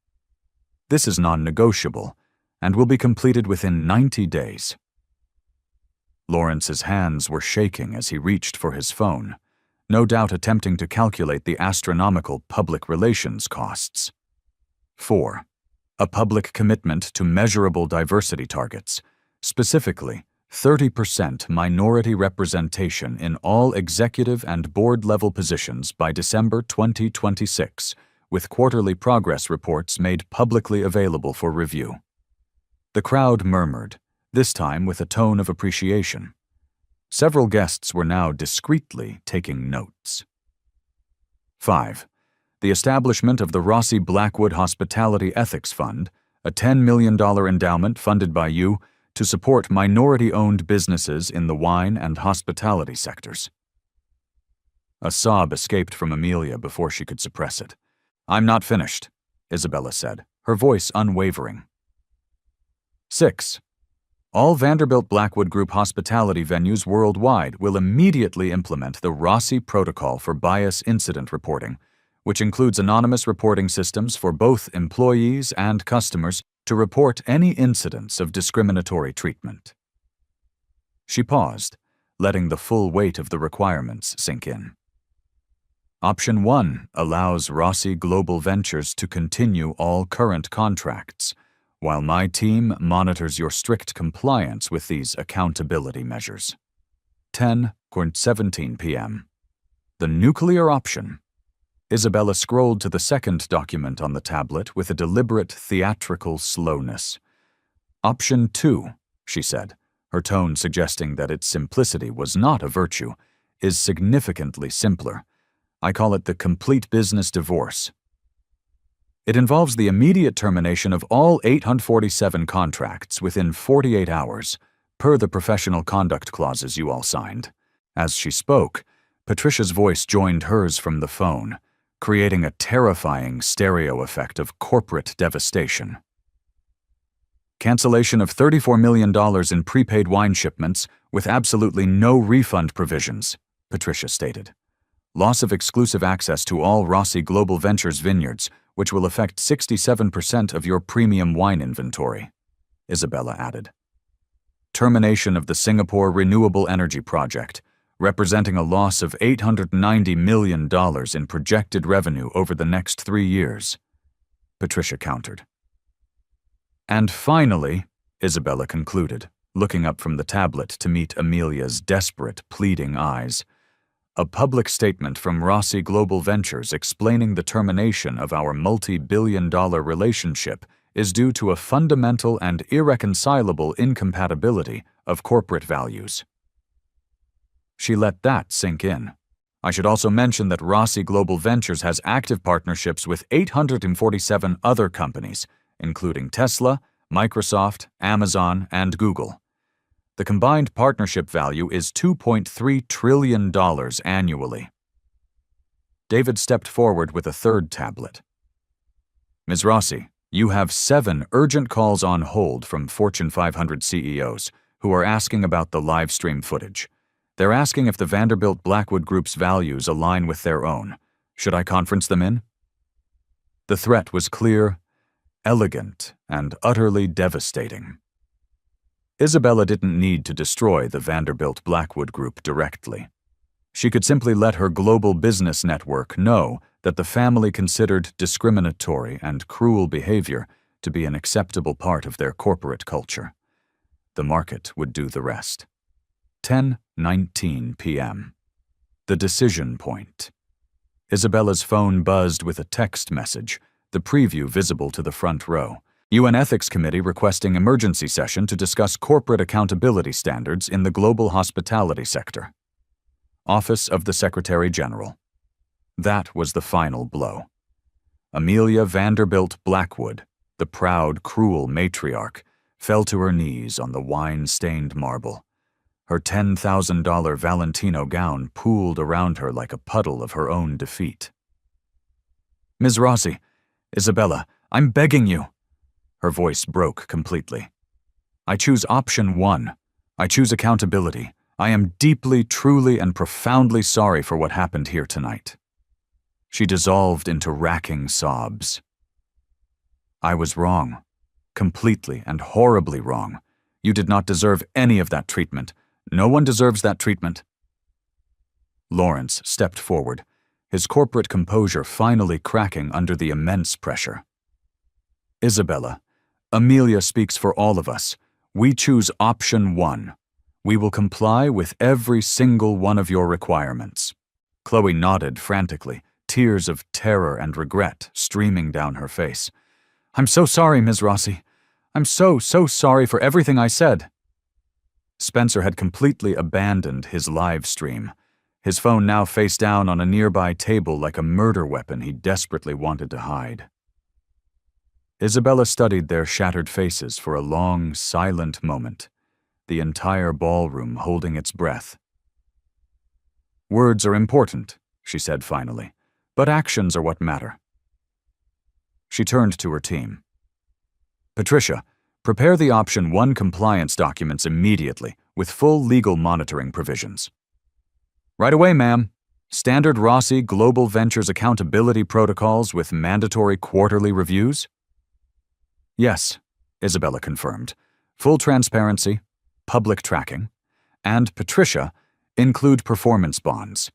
This is non-negotiable and will be completed within 90 days. Lawrence's hands were shaking as he reached for his phone, no doubt attempting to calculate the astronomical public relations costs. 4. A public commitment to measurable diversity targets, specifically 30% minority representation in all executive and board-level positions by December 2026, with quarterly progress reports made publicly available for review. The crowd murmured, this time with a tone of appreciation. Several guests were now discreetly taking notes. 5. The establishment of the Rossi Blackwood Hospitality Ethics Fund, a $10 million endowment funded by you to support minority-owned businesses in the wine and hospitality sectors. A sob escaped from Amelia before she could suppress it. I'm not finished, Isabella said, her voice unwavering. 6. All Vanderbilt Blackwood Group hospitality venues worldwide will immediately implement the Rossi Protocol for Bias Incident Reporting, which includes anonymous reporting systems for both employees and customers to report any incidents of discriminatory treatment. She paused, letting the full weight of the requirements sink in. Option 1 allows Rossi Global Ventures to continue all current contracts, while my team monitors your strict compliance with these accountability measures. 10:17 p.m. The nuclear option. Isabella scrolled to the second document on the tablet with a deliberate theatrical slowness. Option 2, she said, her tone suggesting that its simplicity was not a virtue, is significantly simpler. I call it the complete business divorce. It involves the immediate termination of all 847 contracts within 48 hours, per the professional conduct clauses you all signed. As she spoke, Patricia's voice joined hers from the phone, creating a terrifying stereo effect of corporate devastation. Cancellation of $34 million in prepaid wine shipments with absolutely no refund provisions, Patricia stated. Loss of exclusive access to all Rossi Global Ventures vineyards, which will affect 67% of your premium wine inventory, Isabella added. Termination of the Singapore Renewable Energy Project, representing a loss of $890 million in projected revenue over the next 3 years. Patricia countered. And finally, Isabella concluded, looking up from the tablet to meet Amelia's desperate, pleading eyes, a public statement from Rossi Global Ventures explaining the termination of our multi-billion-dollar relationship is due to a fundamental and irreconcilable incompatibility of corporate values. She let that sink in. I should also mention that Rossi Global Ventures has active partnerships with 847 other companies, including Tesla, Microsoft, Amazon, and Google. The combined partnership value is $2.3 trillion annually. David stepped forward with a third tablet. Ms. Rossi, you have 7 urgent calls on hold from Fortune 500 CEOs who are asking about the live stream footage. They're asking if the Vanderbilt Blackwood Group's values align with their own. Should I conference them in? The threat was clear, elegant, and utterly devastating. Isabella didn't need to destroy the Vanderbilt Blackwood Group directly. She could simply let her global business network know that the family considered discriminatory and cruel behavior to be an acceptable part of their corporate culture. The market would do the rest. 10:19 p.m. The decision point. Isabella's phone buzzed with a text message, the preview visible to the front row. UN Ethics Committee requesting emergency session to discuss corporate accountability standards in the global hospitality sector. Office of the Secretary General. That was the final blow. Amelia Vanderbilt Blackwood, the proud, cruel matriarch, fell to her knees on the wine-stained marble. Her $10,000 Valentino gown pooled around her like a puddle of her own defeat. Ms. Rossi, Isabella, I'm begging you. Her voice broke completely. I choose option 1. I choose accountability. I am deeply, truly, and profoundly sorry for what happened here tonight. She dissolved into racking sobs. I was wrong. Completely and horribly wrong. You did not deserve any of that treatment. No one deserves that treatment. Lawrence stepped forward, his corporate composure finally cracking under the immense pressure. Isabella, Amelia speaks for all of us. We choose option 1. We will comply with every single one of your requirements. Chloe nodded frantically, tears of terror and regret streaming down her face. I'm so sorry, Ms. Rossi. I'm so sorry for everything I said. Spencer had completely abandoned his live stream, his phone now face down on a nearby table like a murder weapon he desperately wanted to hide. Isabella studied their shattered faces for a long, silent moment, the entire ballroom holding its breath. Words are important, she said finally, but actions are what matter. She turned to her team. Patricia, prepare the option 1 compliance documents immediately with full legal monitoring provisions. Right away, ma'am. Standard Rossi Global Ventures accountability protocols with mandatory quarterly reviews? Yes, Isabella confirmed. Full transparency, public tracking, and Patricia, include performance bonds.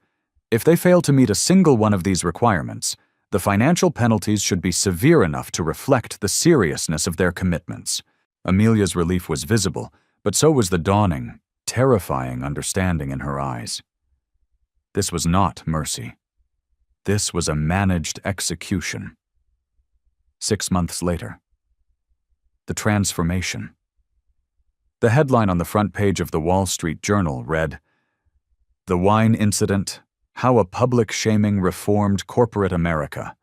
If they fail to meet a single one of these requirements, the financial penalties should be severe enough to reflect the seriousness of their commitments. Amelia's relief was visible, but so was the dawning, terrifying understanding in her eyes. This was not mercy. This was a managed execution. 6 months later. The transformation. The headline on the front page of the Wall Street Journal read, "The Wine Incident, How a Public Shaming Reformed Corporate America."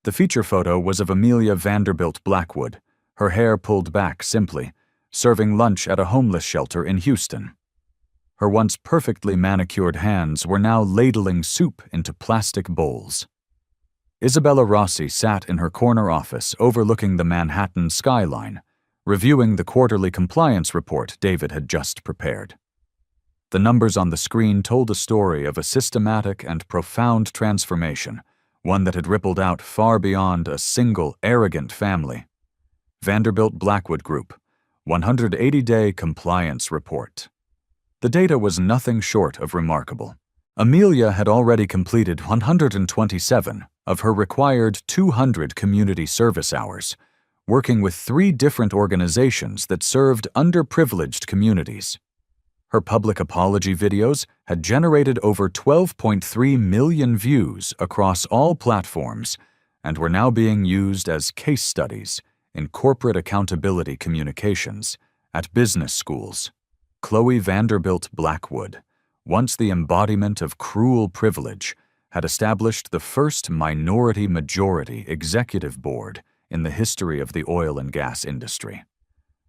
The feature photo was of Amelia Vanderbilt Blackwood, her hair pulled back simply, serving lunch at a homeless shelter in Houston. Her once perfectly manicured hands were now ladling soup into plastic bowls. Isabella Rossi sat in her corner office overlooking the Manhattan skyline, reviewing the quarterly compliance report David had just prepared. The numbers on the screen told a story of a systematic and profound transformation, one that had rippled out far beyond a single arrogant family. Vanderbilt Blackwood Group, 180-day compliance report. The data was nothing short of remarkable. Amelia had already completed 127 of her required 200 community service hours, working with 3 different organizations that served underprivileged communities. Her public apology videos had generated over 12.3 million views across all platforms and were now being used as case studies in corporate accountability communications at business schools. Chloe Vanderbilt Blackwood, once the embodiment of cruel privilege, had established the first minority-majority executive board in the history of the oil and gas industry.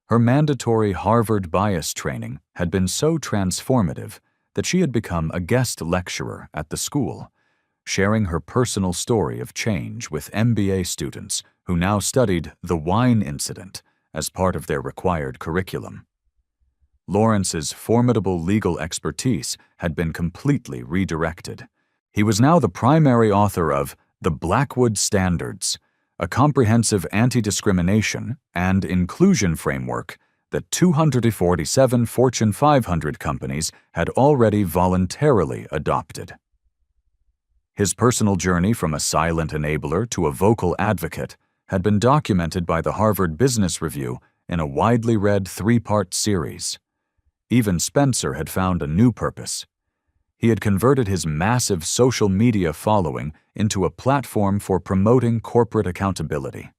Her mandatory Harvard bias training had been so transformative that she had become a guest lecturer at the school, sharing her personal story of change with MBA students who now studied the wine incident as part of their required curriculum. Lawrence's formidable legal expertise had been completely redirected. He was now the primary author of The Blackwood Standards, a comprehensive anti-discrimination and inclusion framework that 247 Fortune 500 companies had already voluntarily adopted. His personal journey from a silent enabler to a vocal advocate had been documented by the Harvard Business Review in a widely read 3-part series. Even Spencer had found a new purpose. He had converted his massive social media following into a platform for promoting corporate accountability.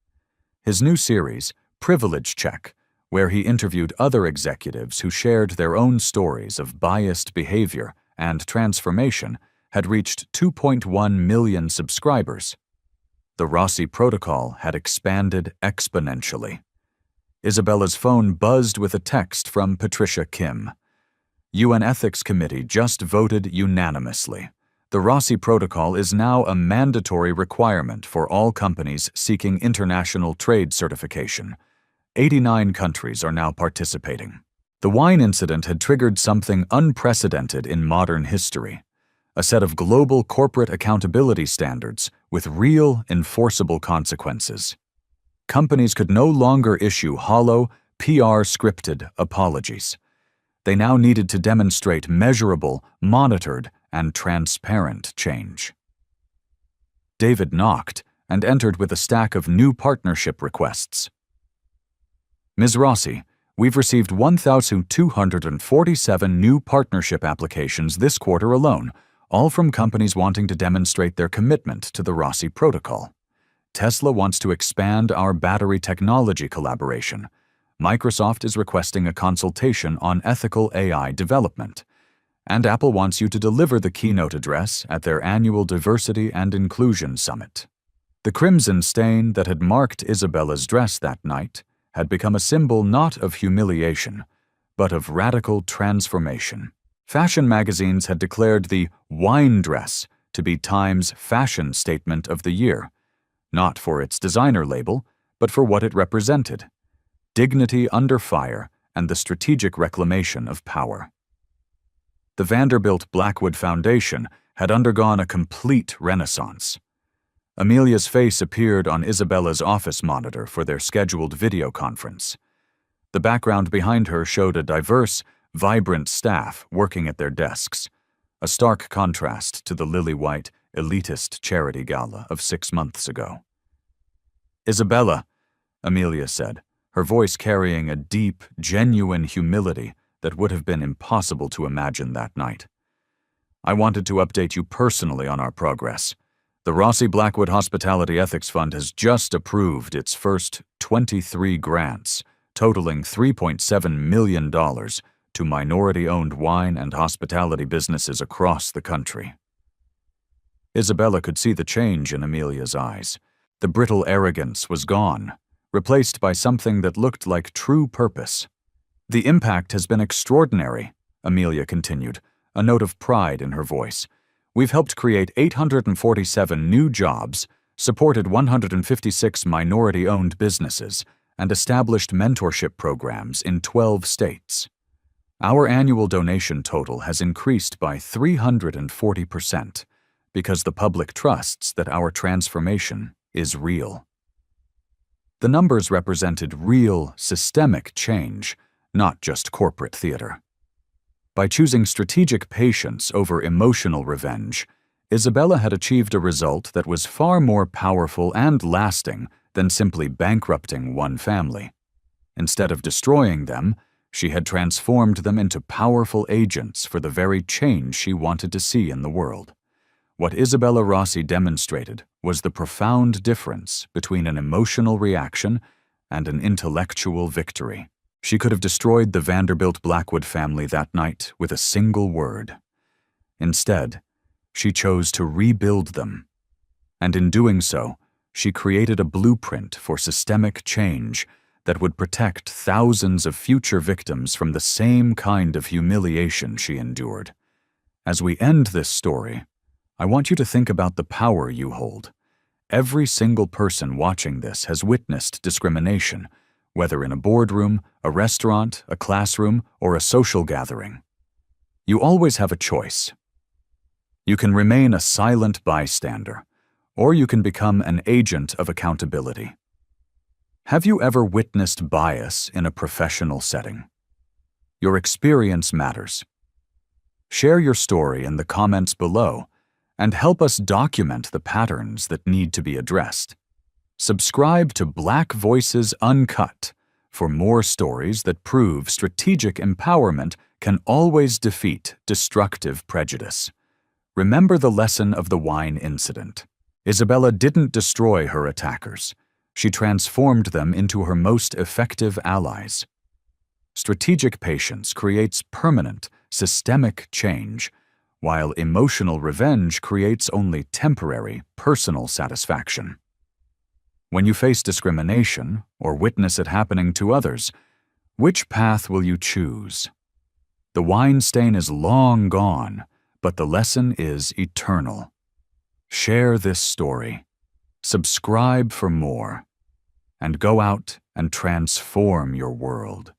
His new series, Privilege Check, where he interviewed other executives who shared their own stories of biased behavior and transformation, had reached 2.1 million subscribers. The Rossi Protocol had expanded exponentially. Isabella's phone buzzed with a text from Patricia Kim. UN Ethics Committee just voted unanimously. The Rossi Protocol is now a mandatory requirement for all companies seeking international trade certification. 89 countries are now participating. The wine incident had triggered something unprecedented in modern history, a set of global corporate accountability standards with real, enforceable consequences. Companies could no longer issue hollow, PR-scripted apologies. They now needed to demonstrate measurable, monitored, and transparent change. David knocked and entered with a stack of new partnership requests. Ms. Rossi, we've received 1,247 new partnership applications this quarter alone, all from companies wanting to demonstrate their commitment to the Rossi Protocol. Tesla wants to expand our battery technology collaboration. Microsoft is requesting a consultation on ethical AI development. And Apple wants you to deliver the keynote address at their annual Diversity and Inclusion Summit. The crimson stain that had marked Isabella's dress that night had become a symbol not of humiliation, but of radical transformation. Fashion magazines had declared the wine dress to be Time's fashion statement of the year, not for its designer label, but for what it represented: dignity under fire and the strategic reclamation of power. The Vanderbilt Blackwood Foundation had undergone a complete renaissance. Amelia's face appeared on Isabella's office monitor for their scheduled video conference. The background behind her showed a diverse, vibrant staff working at their desks, a stark contrast to the lily-white, elitist charity gala of 6 months ago. "Isabella," Amelia said, her voice carrying a deep, genuine humility that would have been impossible to imagine that night. "I wanted to update you personally on our progress. The Rossi Blackwood Hospitality Ethics Fund has just approved its first 23 grants, totaling $3.7 million to minority-owned wine and hospitality businesses across the country." Isabella could see the change in Amelia's eyes. The brittle arrogance was gone, replaced by something that looked like true purpose. "The impact has been extraordinary," Amelia continued, a note of pride in her voice. "We've helped create 847 new jobs, supported 156 minority-owned businesses, and established mentorship programs in 12 states. Our annual donation total has increased by 340% because the public trusts that our transformation is real." The numbers represented real, systemic change, not just corporate theater. By choosing strategic patience over emotional revenge, Isabella had achieved a result that was far more powerful and lasting than simply bankrupting one family. Instead of destroying them, she had transformed them into powerful agents for the very change she wanted to see in the world. What Isabella Rossi demonstrated was the profound difference between an emotional reaction and an intellectual victory. She could have destroyed the Vanderbilt Blackwood family that night with a single word. Instead, she chose to rebuild them. And in doing so, she created a blueprint for systemic change that would protect thousands of future victims from the same kind of humiliation she endured. As we end this story, I want you to think about the power you hold. Every single person watching this has witnessed discrimination, whether in a boardroom, a restaurant, a classroom, or a social gathering. You always have a choice. You can remain a silent bystander, or you can become an agent of accountability. Have you ever witnessed bias in a professional setting? Your experience matters. Share your story in the comments below and help us document the patterns that need to be addressed. Subscribe to Black Voices Uncut for more stories that prove strategic empowerment can always defeat destructive prejudice. Remember the lesson of the wine incident. Isabella didn't destroy her attackers. She transformed them into her most effective allies. Strategic patience creates permanent, systemic change, while emotional revenge creates only temporary, personal satisfaction. When you face discrimination or witness it happening to others, which path will you choose? The wine stain is long gone, but the lesson is eternal. Share this story, subscribe for more, and go out and transform your world.